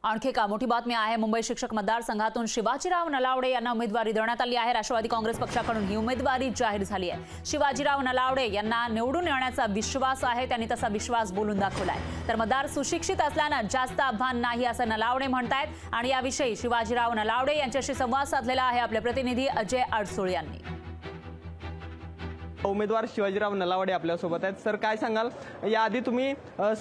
आणखी एक मोठी बातमी आहे। मुंबई शिक्षक मतदारसंघातून शिवाजीराव नलावडे यांना उमेदवारी देण्यात आली आहे। राष्ट्रवादी काँग्रेस पक्षाकडून ही उमेदवारी जाहीर झाली आहे। शिवाजीराव नलावडे यांना निवडून येण्याचा विश्वास आहे, त्यांनी तसा विश्वास बोलून दाखवलाय। तर मतदार सुशिक्षित असल्याने जास्त आव्हान नाही असं नलावडे म्हणतायत आणि याविषयी शिवाजीराव नलावडे यांच्याशी संवाद साधलेला आहे आपले प्रतिनिधी अजय अडसूळ यांनी। उमेदवार शिवाजीराव नलावडे आपल्या सोबत आहेत। सर, काय सांगाल, याआधी तुम्ही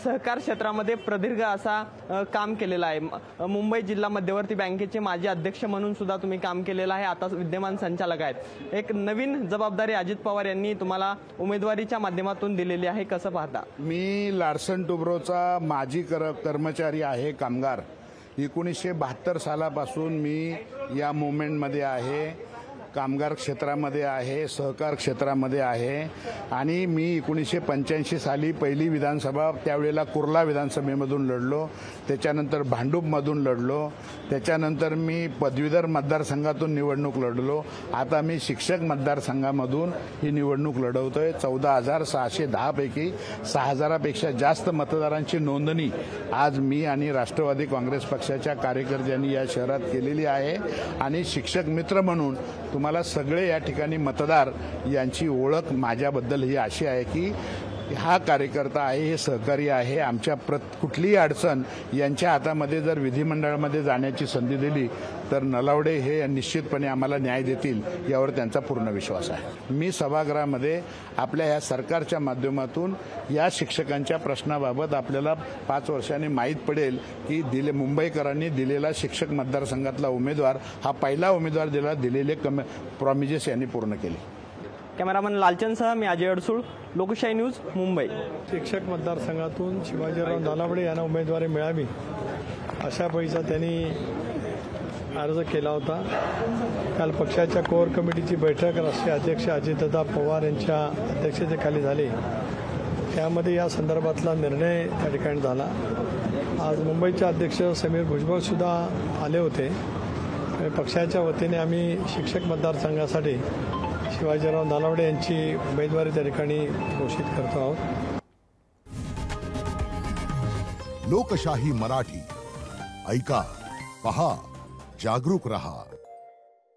सहकार क्षेत्रामध्ये प्रदीर्घ असा काम केलेलं आहे। मुंबई जिल्हा मध्यवर्ती बँकेचे माजी अध्यक्ष म्हणून सुद्धा तुम्ही काम केलेलं आहे, आता विद्यमान संचालक आहेत। एक नवीन जबाबदारी अजित पवार यांनी तुम्हाला उमेदवारीच्या माध्यमातून दिलेली आहे, कसं पाहता? मी लार्सन टुब्रोचा माजी कर्मचारी आहे, कामगार। 1972 सालापासून मी या मूवमेंटमध्ये आहे, कामगार क्षेत्रामध्ये आहे, सहकार क्षेत्रामध्ये आहे आणि मी 1985 साली पहिली विधानसभा त्यावेळेला कुर्ला विधानसभेमधून लढलो, त्याच्यानंतर भांडूपमधून लढलो, त्याच्यानंतर मी पदवीधर मतदारसंघातून निवडणूक लढलो, आता मी शिक्षक मतदारसंघामधून ही निवडणूक लढवतोय। 14,610 पैकी 6,000पेक्षा जास्त मतदारांची नोंदणी आज मी आणि राष्ट्रवादी काँग्रेस पक्षाच्या कार्यकर्त्यांनी या शहरात केलेली आहे आणि शिक्षक मित्र म्हणून तुम्हाला सगळे या ठिकाणी मतदार यांची ओळख माझ्याबद्दल ही अशी आहे की हा कार्यकर्ता आहे, हे सहकारी आहे। आमच्या कुठलीही अडचण यांच्या हातामध्ये जर विधिमंडळामध्ये जाण्याची संधी दिली तर नलावडे हे निश्चितपणे आम्हाला न्याय देतील, यावर त्यांचा पूर्ण विश्वास आहे। मी सभागृहामध्ये आपल्या या सरकारच्या माध्यमातून या शिक्षकांच्या प्रश्नाबाबत आपल्याला 5 वर्षांनी माहीत पडेल की मुंबईकरांनी दिलेला शिक्षक मतदारसंघातला उमेदवार हा पहिला उमेदवार दिलेले प्रॉमिजेस यांनी पूर्ण केले। कॅमेरामन लालचंदसह मी अजय अडसूळ, लोकशाही न्यूज, मुंबई। शिक्षक मतदारसंघातून शिवाजीराव नलावडे यांना उमेदवारी मिळावी अशा पैसा त्यांनी अर्ज केला होता। काल पक्षाच्या कोर कमिटीची बैठक राष्ट्रीय अध्यक्ष अजितदादा पवार यांच्या अध्यक्षतेखाली झाली, त्यामध्ये या संदर्भातला निर्णय त्या ठिकाणी झाला। आज मुंबईचे अध्यक्ष समीर भुजबळ सुद्धा आले होते। पक्षाच्या वतीने आम्ही शिक्षक मतदारसंघासाठी शिवाजीराव नलावडे यांची उमेदवारी त्या ठिकाणी घोषित करतो आहोत। लोकशाही मराठी ऐका, पहा, जागरूक रहा।